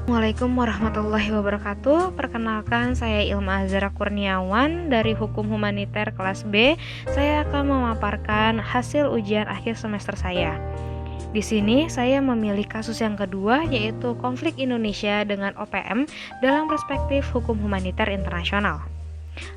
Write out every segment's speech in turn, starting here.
Assalamualaikum warahmatullahi wabarakatuh. Perkenalkan, saya Ilma Azhara Kurniawan dari Hukum Humaniter kelas B. Saya akan memaparkan hasil ujian akhir semester saya. Di sini saya memilih kasus yang kedua, yaitu konflik Indonesia dengan OPM dalam perspektif hukum humaniter internasional.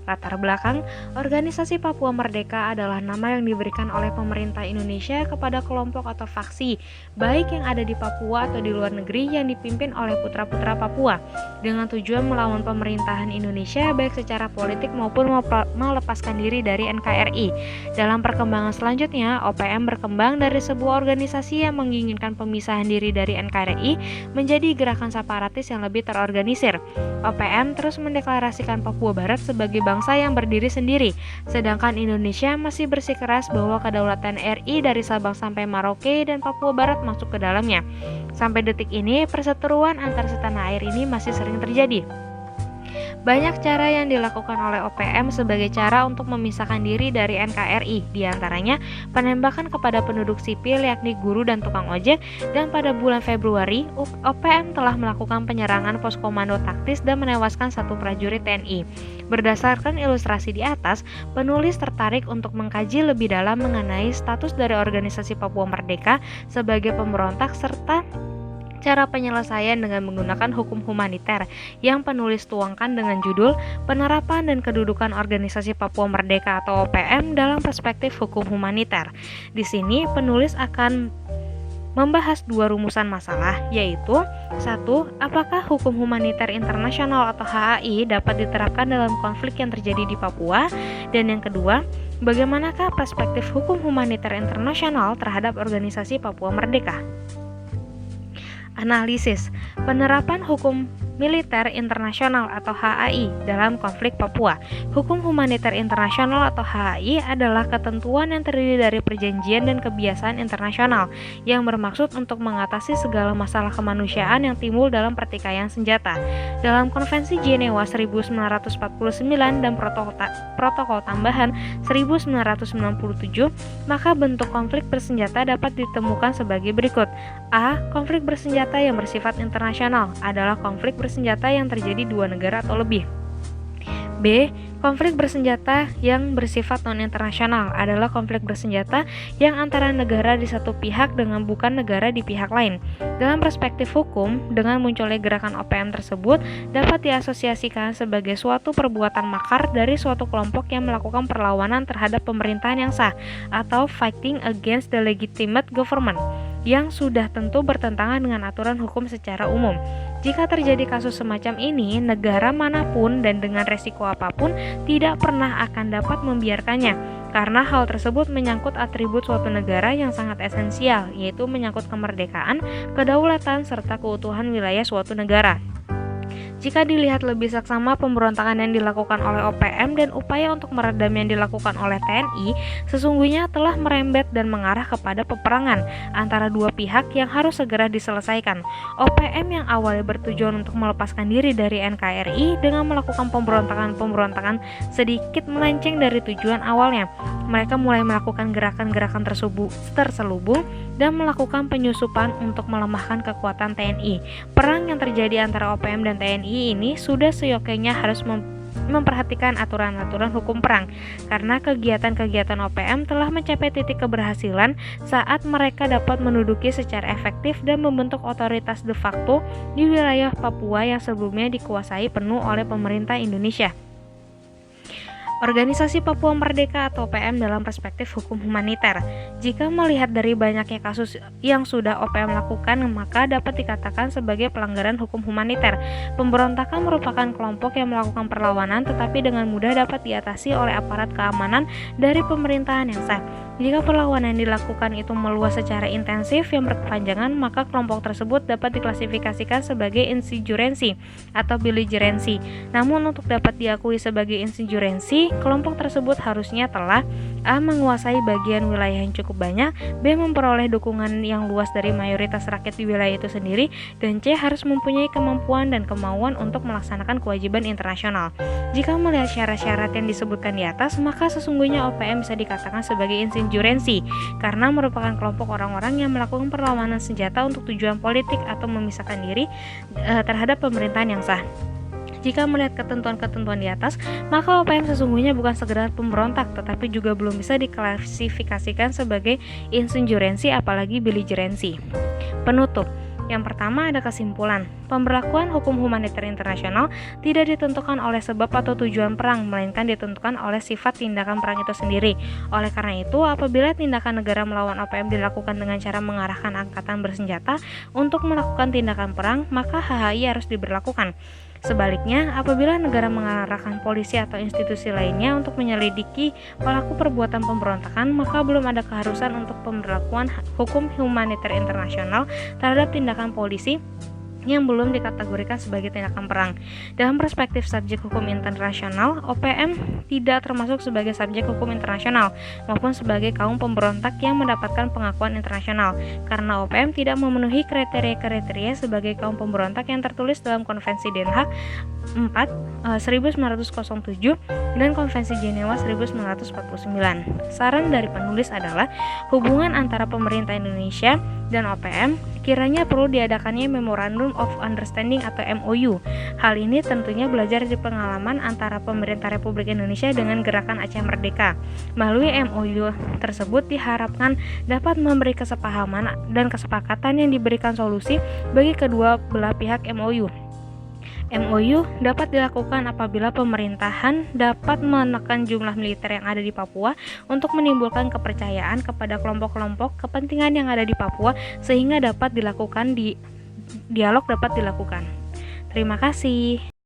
Latar belakang, Organisasi Papua Merdeka adalah nama yang diberikan oleh pemerintah Indonesia kepada kelompok atau faksi, baik yang ada di Papua atau di luar negeri yang dipimpin oleh putra-putra Papua, dengan tujuan melawan pemerintahan Indonesia baik secara politik maupun melepaskan diri dari NKRI. Dalam perkembangan selanjutnya, OPM berkembang dari sebuah organisasi yang menginginkan pemisahan diri dari NKRI menjadi gerakan separatis yang lebih terorganisir. OPM terus mendeklarasikan Papua Barat sebagai bangsa yang berdiri sendiri, sedangkan Indonesia masih bersikeras bahwa kedaulatan RI dari Sabang sampai Merauke dan Papua Barat masuk ke dalamnya. Sampai detik ini, perseteruan antar setanah air ini masih sering terjadi. Banyak cara yang dilakukan oleh OPM sebagai cara untuk memisahkan diri dari NKRI, diantaranya penembakan kepada penduduk sipil yakni guru dan tukang ojek, dan pada bulan Februari, OPM telah melakukan penyerangan pos komando taktis dan menewaskan satu prajurit TNI. Berdasarkan ilustrasi di atas, penulis tertarik untuk mengkaji lebih dalam mengenai status dari Organisasi Papua Merdeka sebagai pemberontak serta cara penyelesaian dengan menggunakan hukum humaniter yang penulis tuangkan dengan judul Penerapan dan Kedudukan Organisasi Papua Merdeka atau OPM dalam Perspektif Hukum Humaniter. Di sini penulis akan membahas dua rumusan masalah, yaitu 1. Apakah hukum humaniter internasional atau HAI dapat diterapkan dalam konflik yang terjadi di Papua? Dan yang kedua, bagaimanakah perspektif hukum humaniter internasional terhadap Organisasi Papua Merdeka? Analisis penerapan hukum militer internasional atau HAI dalam konflik Papua. Hukum humaniter internasional atau HAI adalah ketentuan yang terdiri dari perjanjian dan kebiasaan internasional yang bermaksud untuk mengatasi segala masalah kemanusiaan yang timbul dalam pertikaian senjata. Dalam Konvensi Jenewa 1949 dan protokol tambahan 1997, maka bentuk konflik bersenjata dapat ditemukan sebagai berikut. A. Konflik bersenjata yang bersifat internasional adalah konflik bersenjata yang terjadi dua negara atau lebih. B. Konflik bersenjata yang bersifat non-internasional adalah konflik bersenjata yang antara negara di satu pihak dengan bukan negara di pihak lain. Dalam perspektif hukum, dengan munculnya gerakan OPM tersebut dapat diasosiasikan sebagai suatu perbuatan makar dari suatu kelompok yang melakukan perlawanan terhadap pemerintahan yang sah atau fighting against the legitimate government, yang sudah tentu bertentangan dengan aturan hukum secara umum. Jika terjadi kasus semacam ini, negara manapun dan dengan resiko apapun tidak pernah akan dapat membiarkannya, karena hal tersebut menyangkut atribut suatu negara yang sangat esensial, yaitu menyangkut kemerdekaan, kedaulatan, serta keutuhan wilayah suatu negara. Jika dilihat lebih seksama pemberontakan yang dilakukan oleh OPM dan upaya untuk meredam yang dilakukan oleh TNI, sesungguhnya telah merembet dan mengarah kepada peperangan antara dua pihak yang harus segera diselesaikan. OPM yang awalnya bertujuan untuk melepaskan diri dari NKRI dengan melakukan pemberontakan sedikit melenceng dari tujuan awalnya. Mereka mulai melakukan gerakan-gerakan terselubung dan melakukan penyusupan untuk melemahkan kekuatan TNI. Perang yang terjadi antara OPM dan TNI ini sudah seyogyanya harus memperhatikan aturan-aturan hukum perang, karena kegiatan-kegiatan OPM telah mencapai titik keberhasilan saat mereka dapat menduduki secara efektif dan membentuk otoritas de facto di wilayah Papua yang sebelumnya dikuasai penuh oleh pemerintah Indonesia. Organisasi Papua Merdeka atau OPM dalam perspektif hukum humaniter. Jika melihat dari banyaknya kasus yang sudah OPM lakukan, maka dapat dikatakan sebagai pelanggaran hukum humaniter. Pemberontakan merupakan kelompok yang melakukan perlawanan tetapi dengan mudah dapat diatasi oleh aparat keamanan dari pemerintahan yang sah. Jika perlawanan yang dilakukan itu meluas secara intensif yang berkepanjangan, maka kelompok tersebut dapat diklasifikasikan sebagai insurgensi atau beligerensi. Namun untuk dapat diakui sebagai insurgensi, kelompok tersebut harusnya telah A. menguasai bagian wilayah yang cukup banyak, B. memperoleh dukungan yang luas dari mayoritas rakyat di wilayah itu sendiri, dan C. harus mempunyai kemampuan dan kemauan untuk melaksanakan kewajiban internasional. Jika melihat syarat-syarat yang disebutkan di atas, maka sesungguhnya OPM bisa dikatakan sebagai insurgensi insurensi karena merupakan kelompok orang-orang yang melakukan perlawanan senjata untuk tujuan politik atau memisahkan diri terhadap pemerintahan yang sah. Jika melihat ketentuan-ketentuan di atas, maka OPM sesungguhnya bukan sekedar pemberontak, tetapi juga belum bisa diklasifikasikan sebagai insurgensi apalagi beligerensi. Penutup. Yang pertama ada kesimpulan. Pemberlakuan hukum humaniter internasional tidak ditentukan oleh sebab atau tujuan perang, melainkan ditentukan oleh sifat tindakan perang itu sendiri. Oleh karena itu, apabila tindakan negara melawan OPM dilakukan dengan cara mengarahkan angkatan bersenjata untuk melakukan tindakan perang, maka HHI harus diberlakukan. Sebaliknya, apabila negara mengarahkan polisi atau institusi lainnya untuk menyelidiki pelaku perbuatan pemberontakan, maka belum ada keharusan untuk pemberlakuan hukum humaniter internasional terhadap tindakan polisi yang belum dikategorikan sebagai tindakan perang. Dalam perspektif subjek hukum internasional, OPM tidak termasuk sebagai subjek hukum internasional maupun sebagai kaum pemberontak yang mendapatkan pengakuan internasional, karena OPM tidak memenuhi kriteria-kriteria sebagai kaum pemberontak yang tertulis dalam Konvensi Den Haag 1907 dan Konvensi Jenewa 1949. Saran dari penulis adalah hubungan antara pemerintah Indonesia dan OPM kiranya perlu diadakannya Memorandum of Understanding atau MOU. Hal ini tentunya belajar dari pengalaman antara pemerintah Republik Indonesia dengan Gerakan Aceh Merdeka. Melalui MOU tersebut diharapkan dapat memberi kesepahaman dan kesepakatan yang diberikan solusi bagi kedua belah pihak MOU. MOU dapat dilakukan apabila pemerintahan dapat menekan jumlah militer yang ada di Papua untuk menimbulkan kepercayaan kepada kelompok-kelompok kepentingan yang ada di Papua sehingga dapat dilakukan dialog dapat dilakukan. Terima kasih.